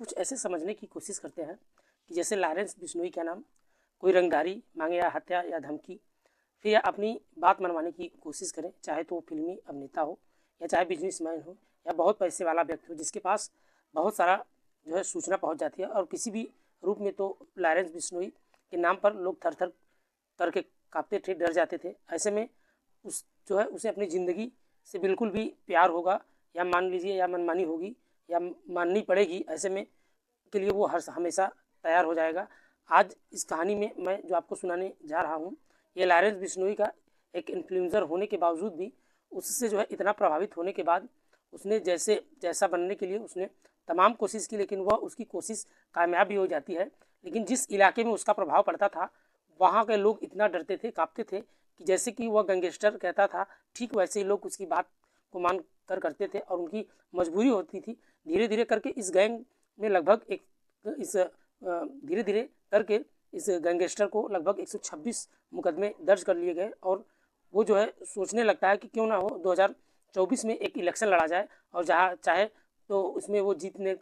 कुछ ऐसे समझने की कोशिश करते हैं कि जैसे लॉरेंस बिश्नोई का नाम कोई रंगदारी मांगे या हत्या या धमकी, फिर या अपनी बात मनवाने की कोशिश करें, चाहे तो वो फिल्मी अभिनेता हो या चाहे बिजनेसमैन हो या बहुत पैसे वाला व्यक्ति हो जिसके पास बहुत सारा जो है सूचना पहुंच जाती है। और किसी भी रूप में तो लॉरेंस बिश्नोई के नाम पर लोग थर थर करके कांपते थे, डर जाते थे। ऐसे में उस जो है उसे अपनी ज़िंदगी से बिल्कुल भी प्यार होगा या मान लीजिए या मनमानी होगी या माननी पड़ेगी, ऐसे में के लिए वो हर हमेशा तैयार हो जाएगा। आज इस कहानी में मैं जो आपको सुनाने जा रहा हूँ, ये लॉरेंस बिश्नोई का एक इन्फ्लुएंसर होने के बावजूद भी उससे जो है इतना प्रभावित होने के बाद उसने जैसा बनने के लिए उसने तमाम कोशिश की, लेकिन वह उसकी कोशिश कामयाब भी हो जाती है। लेकिन जिस इलाके में उसका प्रभाव पड़ता था वहाँ के लोग इतना डरते थे, काँपते थे कि जैसे कि वह गैंगस्टर कहता था ठीक वैसे ही लोग उसकी बात को मान कर करते थे और उनकी मजबूरी होती थी। धीरे धीरे करके इस गैंग में लगभग धीरे धीरे करके इस गैंगस्टर को लगभग 126 मुकदमे दर्ज कर लिए गए और वो जो है सोचने लगता है कि क्यों ना हो 2024 में एक इलेक्शन लड़ा जाए और जहाँ चाहे तो उसमें वो जीतने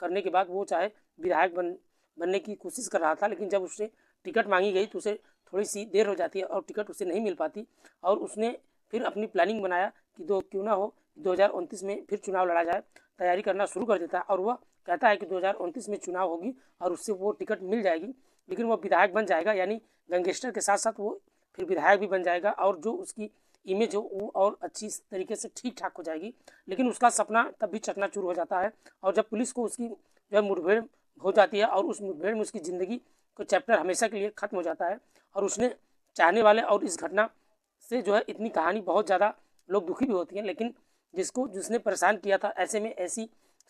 करने के बाद वो चाहे विधायक बनने की कोशिश कर रहा था। लेकिन जब उससे टिकट मांगी गई तो उसे थोड़ी सी देर हो जाती है और टिकट उसे नहीं मिल पाती और उसने फिर अपनी प्लानिंग बनाया कि क्यों ना हो 2029 में फिर चुनाव लड़ा जाए। तैयारी करना शुरू कर देता है और वह कहता है कि 2029 में चुनाव होगी और उससे वो टिकट मिल जाएगी, लेकिन वो विधायक बन जाएगा, यानी गैंगस्टर के साथ साथ वो फिर विधायक भी बन जाएगा और जो उसकी इमेज हो वो और अच्छी तरीके से ठीक ठाक हो जाएगी। लेकिन उसका सपना तब भी चकनाचूर हो जाता है और जब पुलिस को उसकी जो है मुठभेड़ हो जाती है और उस मुठभेड़ में उसकी ज़िंदगी को चैप्टर हमेशा के लिए ख़त्म हो जाता है। और उसने चाहने वाले और इस घटना से जो है इतनी कहानी बहुत ज़्यादा लोग दुखी भी होती हैं, लेकिन जिसने परेशान किया था ऐसे में ऐसी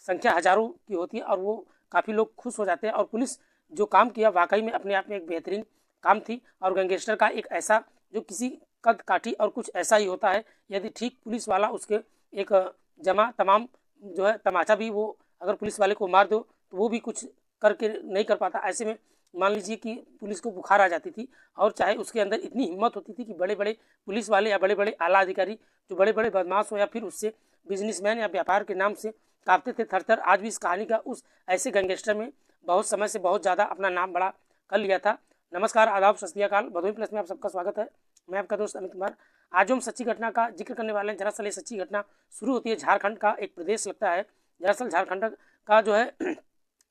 संख्या हज़ारों की होती है और वो काफ़ी लोग खुश हो जाते हैं। और पुलिस जो काम किया वाकई में अपने आप में एक बेहतरीन काम थी। और गैंगस्टर का एक ऐसा जो किसी कद काठी और कुछ ऐसा ही होता है, यदि ठीक पुलिस वाला उसके एक जमा तमाम जो है तमाचा भी वो अगर पुलिस वाले को मार दो तो वो भी कुछ करके नहीं कर पाता। ऐसे में मान लीजिए कि पुलिस को बुखार आ जाती थी और चाहे उसके अंदर इतनी हिम्मत होती थी कि बड़े बड़े पुलिस वाले या बड़े बड़े आला अधिकारी जो बड़े बड़े बदमाश हो या फिर उससे बिजनेसमैन या व्यापार के नाम से कांपते थे थर थर। आज भी इस कहानी का उस ऐसे गैंगस्टर में बहुत समय से बहुत ज़्यादा अपना नाम बड़ा कर लिया था। नमस्कार, आदाब, सत श्री अकाल। भदोही प्लस में आप सबका स्वागत है। मैं आपका दोस्त अमित कुमार। आज हम सच्ची घटना का जिक्र करने वाले हैं। दरअसल ये सच्ची घटना शुरू होती है झारखंड का एक प्रदेश लगता है। दरअसल झारखंड का जो है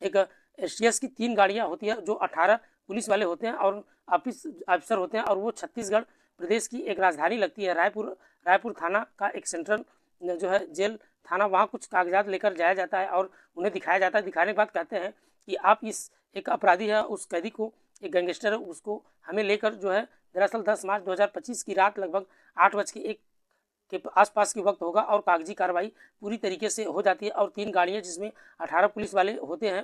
एक एसटीएस की 3 गाड़ियाँ होती है जो 18 पुलिस वाले होते हैं और ऑफिसर होते हैं और वो छत्तीसगढ़ प्रदेश की एक राजधानी लगती है रायपुर थाना का एक सेंट्रल जो है जेल थाना। वहाँ कुछ कागजात लेकर जाया जाता है और उन्हें दिखाया जाता है। दिखाने के बाद कहते हैं कि आप इस एक अपराधी है, उस कैदी को, एक गैंगस्टर है, उसको हमें लेकर जो है दरअसल 10 मार्च 2025 की रात लगभग 8:01 के आसपास के वक्त होगा और कागजी कार्रवाई पूरी तरीके से हो जाती है। और 3 गाड़ियाँ जिसमें 18 पुलिस वाले होते हैं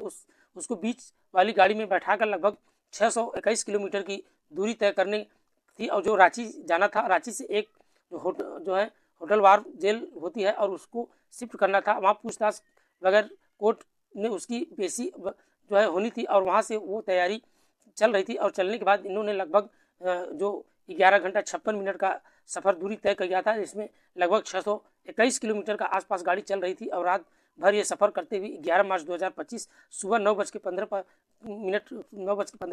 उसको बीच वाली गाड़ी में बैठाकर लगभग 621 किलोमीटर की दूरी तय करनी थी और जो रांची जाना था, रांची से एक जो है होटलवार जेल होती है और उसको शिफ्ट करना था। वहाँ पूछताछ बगैर कोर्ट ने उसकी पेशी जो है होनी थी और वहाँ से वो तैयारी चल रही थी। और चलने के बाद इन्होंने लगभग जो 11 घंटा 56 मिनट का सफ़र दूरी तय किया था, जिसमें लगभग 621 किलोमीटर का आसपास गाड़ी चल रही थी और रात भर ये सफ़र करते हुए 11 मार्च 2025 सुबह 9:15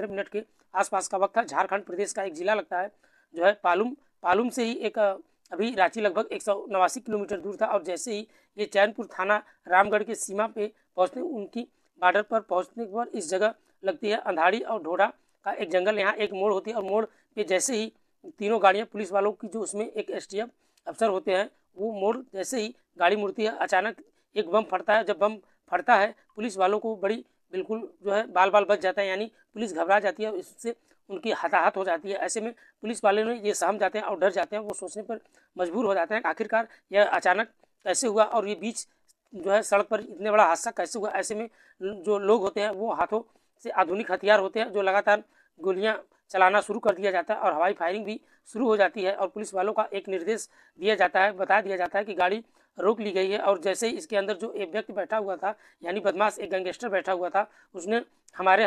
मिनट के आसपास का वक्त था। झारखंड प्रदेश का एक ज़िला लगता है जो है पालुम से ही एक अभी रांची लगभग 189 किलोमीटर दूर था। और जैसे ही ये चैनपुर थाना रामगढ़ के सीमा पे पहुँचते उनकी बॉर्डर पर पहुँचने पर इस जगह लगती है अंधाड़ी और ढोड़ा का एक जंगल। यहाँ एक मोड़ होती है और मोड़ पे जैसे ही तीनों गाड़ियाँ पुलिस वालों की जो उसमें एक एसटीएफ अफसर होते हैं, वो मोड़ जैसे ही गाड़ी मुड़ती है अचानक एक बम फटता है। जब बम फटता है पुलिस वालों को बड़ी बिल्कुल जो है बाल बच जाता है, यानी पुलिस घबरा जाती है, इससे उनकी हताहत हो जाती है। ऐसे में पुलिस वाले ने ये सहम जाते हैं और डर जाते हैं। वो सोचने पर मजबूर हो जाते हैं आखिरकार यह अचानक कैसे हुआ और ये बीच जो है सड़क पर इतने बड़ा हादसा कैसे हुआ। ऐसे में जो लोग होते हैं वो हाथों से आधुनिक हथियार होते हैं जो लगातार गोलियां चलाना शुरू कर दिया जाता है और हवाई फायरिंग भी शुरू हो जाती है। और पुलिस वालों का एक निर्देश बता दिया जाता है कि गाड़ी रोक ली गई है। और जैसे ही इसके अंदर जो एक व्यक्ति बैठा हुआ था, यानी बदमाश एक गैंगस्टर बैठा हुआ था, उसने हमारे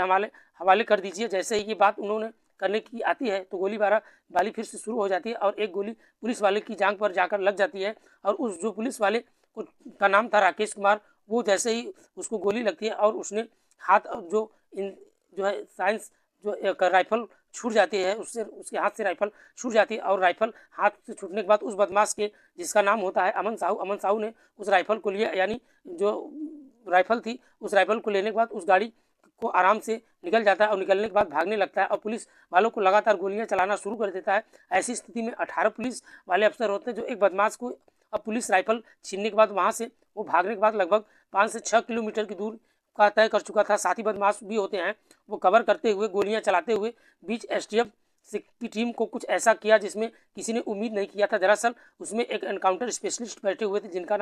हवाले कर दीजिए। जैसे ही ये बात उन्होंने करने की आती है तो गोलीबारी फिर से शुरू हो जाती है और एक गोली पुलिस वाले की जांघ पर जाकर लग जाती है। और उस जो पुलिस वाले का नाम था राकेश कुमार, वो जैसे ही उसको गोली लगती है और उसने हाथ जो है साइंस जो एक राइफल छूट जाती है, उससे उसके हाथ से राइफल छूट जाती है और राइफल हाथ से छूटने के बाद उस बदमाश के, जिसका नाम होता है अमन साहू ने उस राइफल को लिया, यानी जो राइफल थी उस राइफल को लेने के बाद उस गाड़ी को आराम से निकल जाता है और निकलने के बाद भागने लगता है और पुलिस वालों को लगातार गोलियां चलाना शुरू कर देता है। ऐसी स्थिति में 18 पुलिस वाले अफसर होते हैं जो एक बदमाश को अब पुलिस राइफल छीनने के बाद वहाँ से वो भागने के बाद लगभग 5 से 6 किलोमीटर की दूर का तय कर चुका था। साथ ही बदमाश भी होते हैं वो कवर करते हुए गोलियां चलाते हुए बीच एसटीएफ की टीम को कुछ ऐसा किया जिसमें किसी ने उम्मीद नहीं किया था। दरअसल उसमें एक एनकाउंटर स्पेशलिस्ट बैठे हुए थे जिनका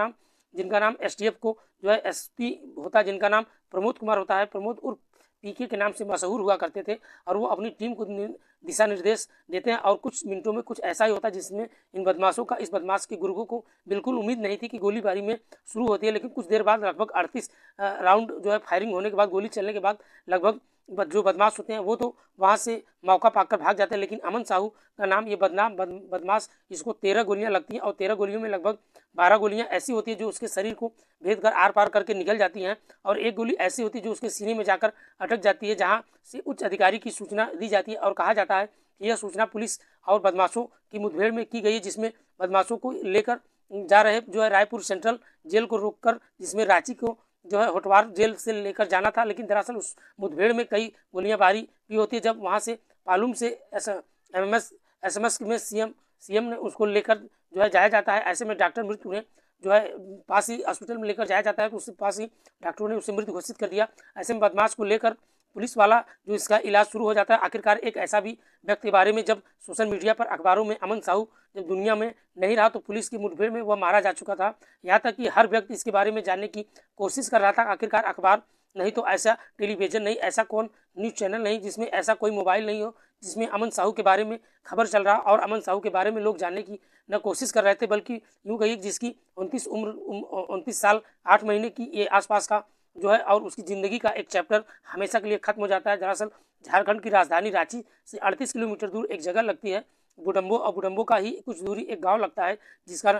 नाम एसटीएफ को जो है एसपी होता है, जिनका नाम प्रमोद कुमार होता है। प्रमोद उर्फ पीके के नाम से मशहूर हुआ करते थे और वो अपनी टीम को दिशा निर्देश देते हैं और कुछ मिनटों में कुछ ऐसा ही होता है जिसमें इस बदमाश के गुर्गों को बिल्कुल उम्मीद नहीं थी कि गोलीबारी में शुरू होती है। लेकिन कुछ देर बाद लगभग 38 राउंड जो है फायरिंग होने के बाद, गोली चलने के बाद लगभग जो बदमाश होते हैं वो तो वहाँ से मौका पाकर भाग जाते हैं, लेकिन अमन साहू का नाम ये बदमाश, इसको 13 गोलियां लगती हैं और 13 गोलियों में लगभग 12 गोलियां ऐसी होती है जो उसके शरीर को भेद कर आर पार करके निकल जाती हैं और एक गोली ऐसी होती है जो उसके सीने में जाकर अटक जाती है, जहां से उच्च अधिकारी की सूचना दी जाती है और कहा जाता है कि यह सूचना पुलिस और बदमाशों की मुठभेड़ में की गई है, जिसमें बदमाशों को लेकर जा रहे जो है रायपुर सेंट्रल जेल को रोककर, जिसमें रांची को जो है होटवार जेल से लेकर जाना था। लेकिन दरअसल उस मुठभेड़ में कई गोलियां बारी भी होती है। जब वहां से पालूम से एसएमएस में सीएम ने उसको लेकर जो है जाया जाता है, ऐसे में डॉक्टर मृत्यु ने जो है पास ही हॉस्पिटल में लेकर जाया जाता है तो उससे पास ही डॉक्टरों ने उसे मृत घोषित कर दिया। ऐसे में बदमाश को लेकर पुलिस वाला जो इसका इलाज शुरू हो जाता है। आखिरकार एक ऐसा भी व्यक्ति के बारे में जब सोशल मीडिया पर, अखबारों में अमन साहू जब दुनिया में नहीं रहा तो पुलिस की मुठभेड़ में वह मारा जा चुका था। यहाँ तक कि हर व्यक्ति इसके बारे में जानने की कोशिश कर रहा था। आखिरकार अखबार नहीं तो ऐसा टेलीविजन नहीं, ऐसा कौन न्यूज़ चैनल नहीं जिसमें ऐसा कोई मोबाइल नहीं हो जिसमें अमन साहू के बारे में खबर चल रहा और अमन साहू के बारे में लोग जानने की न कोशिश कर रहे थे, बल्कि यूँ कहिए जिसकी 29 साल 8 महीने की ये आसपास का जो है और उसकी ज़िंदगी का एक चैप्टर हमेशा के लिए ख़त्म हो जाता है। दरअसल झारखंड की राजधानी रांची से 38 किलोमीटर दूर एक जगह लगती है बुडम्बो, और बुडम्बो का ही कुछ दूरी एक गांव लगता है जिसका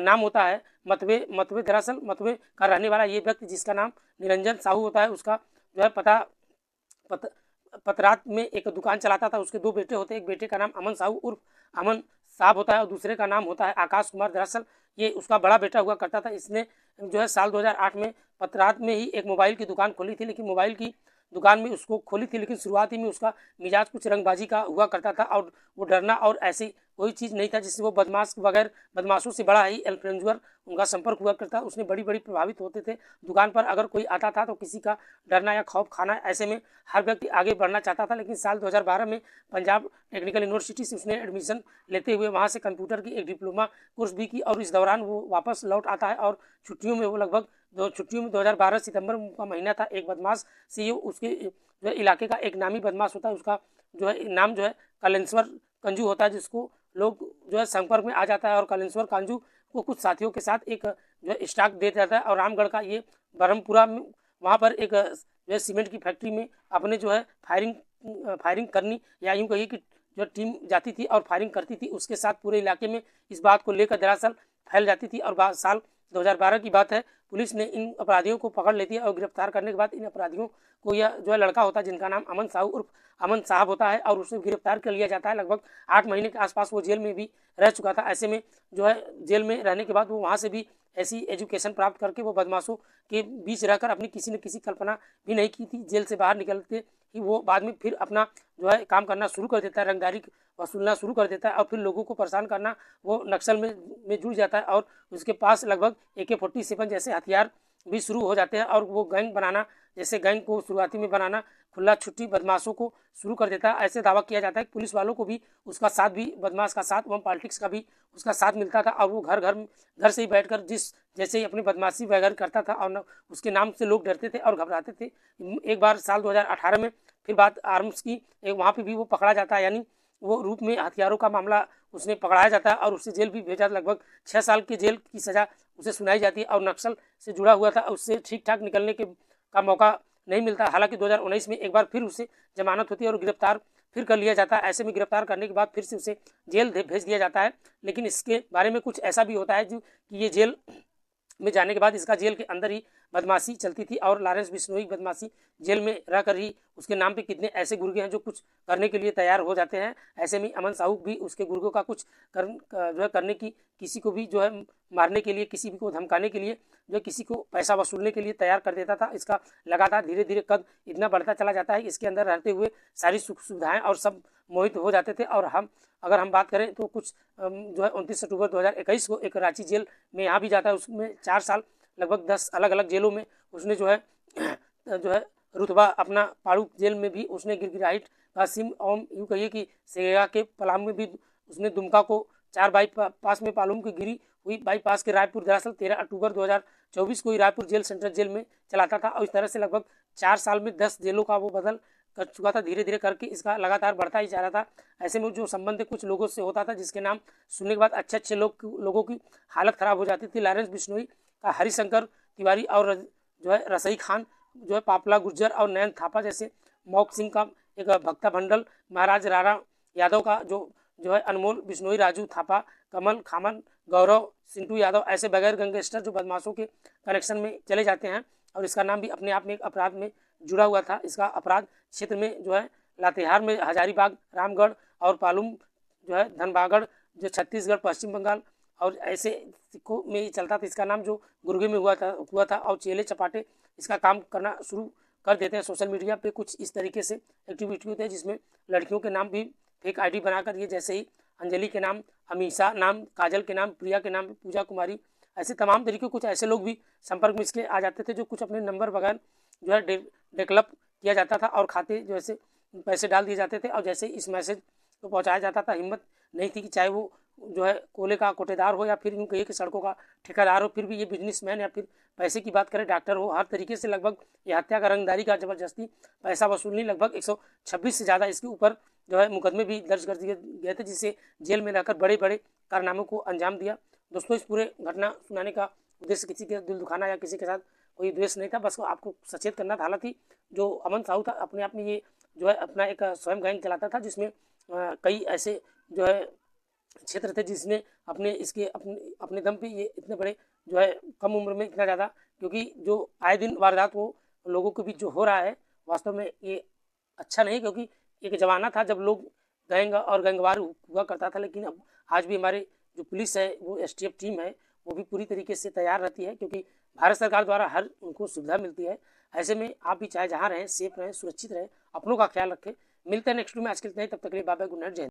नाम होता है मतवे। दरअसल मतवे का रहने वाला ये व्यक्ति जिसका नाम निरंजन साहू होता है, उसका जो है पतरात में एक दुकान चलाता था। उसके 2 बेटे होते हैं, एक बेटे का नाम अमन साहू उर्फ अमन साहब होता है और दूसरे का नाम होता है आकाश कुमार। दरअसल ये उसका बड़ा बेटा हुआ करता था। इसने जो है साल 2008 में पतरात में ही एक मोबाइल की दुकान खोली थी, लेकिन मोबाइल की दुकान में उसको खोली थी लेकिन शुरुआती में उसका मिजाज कुछ रंगबाजी का हुआ करता था और वो डरना और ऐसी कोई चीज़ नहीं था जिससे वो बदमाशों से बड़ा ही एल्फ्रेंजुअर उनका संपर्क हुआ करता। उसने बड़ी प्रभावित होते थे। दुकान पर अगर कोई आता था तो किसी का डरना या खौफ खाना, ऐसे में हर व्यक्ति आगे बढ़ना चाहता था। लेकिन साल 2012 में पंजाब टेक्निकल यूनिवर्सिटी से उसने एडमिशन लेते हुए वहाँ से कंप्यूटर की एक डिप्लोमा कोर्स भी की और इस दौरान वो वापस लौट आता है और छुट्टियों में 2012 सितंबर का महीना था। एक बदमाश से उसके जो इलाके का एक नामी बदमाश होता है, उसका जो है नाम जो है कलेश्वर कंजू होता है, जिसको लोग जो है संपर्क में आ जाता है और कलेश्वर कंजू को कुछ साथियों के साथ एक जो है स्टॉक दे जाता है और रामगढ़ का ये बरहमपुरा में वहाँ पर एक जो है सीमेंट की फैक्ट्री में अपने जो है फायरिंग करनी, या यूँ कहिए कि जो टीम जाती थी और फायरिंग करती थी उसके साथ पूरे इलाके में इस बात को लेकर दरअसल फैल जाती थी। और साल 2012 की बात है, पुलिस ने इन अपराधियों को पकड़ लेती है और गिरफ्तार करने के बाद इन अपराधियों को यह जो है लड़का होता है जिनका नाम अमन साहू उर्फ अमन साहब होता है और उसे गिरफ्तार कर लिया जाता है। लगभग 8 महीने के आसपास वो जेल में भी रह चुका था। ऐसे में जो है जेल में रहने के बाद वो वहाँ से भी ऐसी एजुकेशन प्राप्त करके वो बदमाशों के बीच रहकर अपनी किसी न किसी कल्पना भी नहीं की थी। जेल से बाहर निकलते ही वो बाद में फिर अपना जो है काम करना शुरू कर देता है, रंगदारी वसूलना शुरू कर देता है और फिर लोगों को परेशान करना वो नक्सल में जुड़ जाता है और उसके पास लगभग AK-47 जैसे हथियार भी शुरू हो जाते हैं और वो गैंग बनाना, जैसे गैंग को शुरुआती में बनाना खुला छुट्टी बदमाशों को शुरू कर देता है। ऐसे दावा किया जाता है कि पुलिस वालों को भी उसका साथ भी, बदमाश का साथ एवं पॉलिटिक्स का भी उसका साथ मिलता था और वो घर से ही बैठकर जैसे ही अपनी बदमाशी वगैरह करता था और उसके नाम से लोग डरते थे और घबराते थे। एक बार साल 2018 में फिर बात आर्म्स की, एक वहाँ पर भी वो पकड़ा जाता है, यानी वो रूप में हथियारों का मामला उसने पकड़ाया जाता है और उससे जेल भी भेजा। लगभग 6 साल की जेल की सज़ा उसे सुनाई जाती है और नक्सल से जुड़ा हुआ था, उससे ठीक ठाक निकलने का मौका नहीं मिलता। हालांकि 2019 में एक बार फिर उसे जमानत होती है और गिरफ्तार फिर कर लिया जाता है। ऐसे में गिरफ्तार करने के बाद फिर से उसे जेल भेज दिया जाता है। लेकिन इसके बारे में कुछ ऐसा भी होता है कि ये जेल में जाने के बाद इसका जेल के अंदर ही बदमाशी चलती थी और लॉरेंस बिश्नोई बदमाशी जेल में रहकर ही उसके नाम पे कितने ऐसे गुर्गे हैं जो कुछ करने के लिए तैयार हो जाते हैं। ऐसे में अमन साहू भी उसके गुर्गों का कुछ जो है करने की, किसी को भी जो है मारने के लिए, किसी भी को धमकाने के लिए, जो किसी को पैसा वसूलने के लिए तैयार कर देता था। इसका लगातार धीरे धीरे कद इतना बढ़ता चला जाता है, इसके अंदर रहते हुए सारी सुख सुविधाएँ और सब मोहित हो जाते थे। और अगर हम बात करें तो कुछ जो है 29 अक्टूबर 2021 को एक रांची जेल में यहाँ भी जाता है, उसमें 4 साल लगभग 10 अलग अलग जेलों में उसने जो है रुतबा अपना पाड़ू जेल में भी उसने गिरगिराइट कासिम ओम यूँ कहिए कि सेगा के पलाम में भी उसने दुमका को 4 बाईपास में पालूम की गिरी हुई बाईपास के रायपुर दरअसल 13 अक्टूबर 2024 को ही रायपुर जेल सेंट्रल जेल में चलाता था। और इस तरह से लगभग 4 साल में 10 जेलों का वो बदल कर चुका था। धीरे धीरे करके इसका लगातार बढ़ता ही जा रहा था। ऐसे में जो संबंध कुछ लोगों से होता था जिसके नाम सुनने के बाद अच्छे अच्छे लोगों की हालत ख़राब हो जाती थी। लॉरेंस बिश्नोई का हरिशंकर तिवारी और जो है रसई खान, जो है पापला गुर्जर और नयन थापा जैसे, मौक सिंह का एक भक्ता भंडल, महाराज राणा यादव का जो है अनमोल बिश्नोई, राजू थापा, कमल खामन, गौरव सिंटू यादव, ऐसे बगैर गैंगस्टर जो बदमाशों के कनेक्शन में चले जाते हैं। और इसका नाम भी अपने आप में एक अपराध में जुड़ा हुआ था। इसका अपराध क्षेत्र में जो है लातेहार में हजारीबाग, रामगढ़ और पालूम जो है धनबागढ़, जो छत्तीसगढ़, पश्चिम बंगाल और ऐसे सिखों में ही चलता था। इसका नाम जो गुर्गे में हुआ था और चेले चपाटे इसका काम करना शुरू कर देते हैं। सोशल मीडिया पे कुछ इस तरीके से एक्टिविटी होते हैं जिसमें लड़कियों के नाम भी फेक आईडी बनाकर, ये जैसे ही अंजलि के नाम अमीषा नाम, काजल के नाम प्रिया के नाम पूजा कुमारी, ऐसे तमाम तरीके कुछ ऐसे लोग भी संपर्क में इसके आ जाते थे जो कुछ अपने नंबर वगैरह जो है डेवलप किया जाता था और खाते जो ऐसे पैसे डाल दिए जाते थे। और जैसे इस मैसेज को पहुंचाया जाता था, हिम्मत नहीं थी कि चाहे वो जो है कोयले का कोटेदार हो या फिर यूँ कहिए कि सड़कों का ठेकेदार हो, फिर भी ये बिजनेसमैन या फिर पैसे की बात करें डॉक्टर हो, हर तरीके से लगभग ये हत्या का, रंगदारी का, जबरदस्ती पैसा वसूलनी, लगभग 126 से ज़्यादा इसके ऊपर जो है मुकदमे भी दर्ज कर दिए गए थे, जिससे जेल में रहकर बड़े बड़े कारनामों को अंजाम दिया। दोस्तों, इस पूरे घटना सुनाने का उद्देश्य किसी के दिल दुखाना या किसी के साथ कोई द्वेष नहीं था, बस आपको सचेत करना था। हालांकि जो अमन साहू था अपने आप में ये जो है अपना एक स्वयं गैंग चलाता था, जिसमें कई ऐसे जो है क्षेत्र थे जिसने अपने दम पे ये इतने बड़े जो है कम उम्र में इतना ज़्यादा, क्योंकि जो आए दिन वारदात वो लोगों के बीच जो हो रहा है वास्तव में ये अच्छा नहीं, क्योंकि एक ज़माना था जब लोग गैंग और गैंगवार हुआ करता था। लेकिन अब आज भी हमारे जो पुलिस है, वो STF टीम है, वो भी पूरी तरीके से तैयार रहती है, क्योंकि भारत सरकार द्वारा हर उनको सुविधा मिलती है। ऐसे में आप भी चाहे जहाँ रहें, सेफ रहें, सुरक्षित रहें, अपनों का ख्याल रखें। मिलते हैं नेक्स्ट वीडियो में। आज के लिए तब तक के लिए बाय बाय, गुड नाइट, जय हिंद।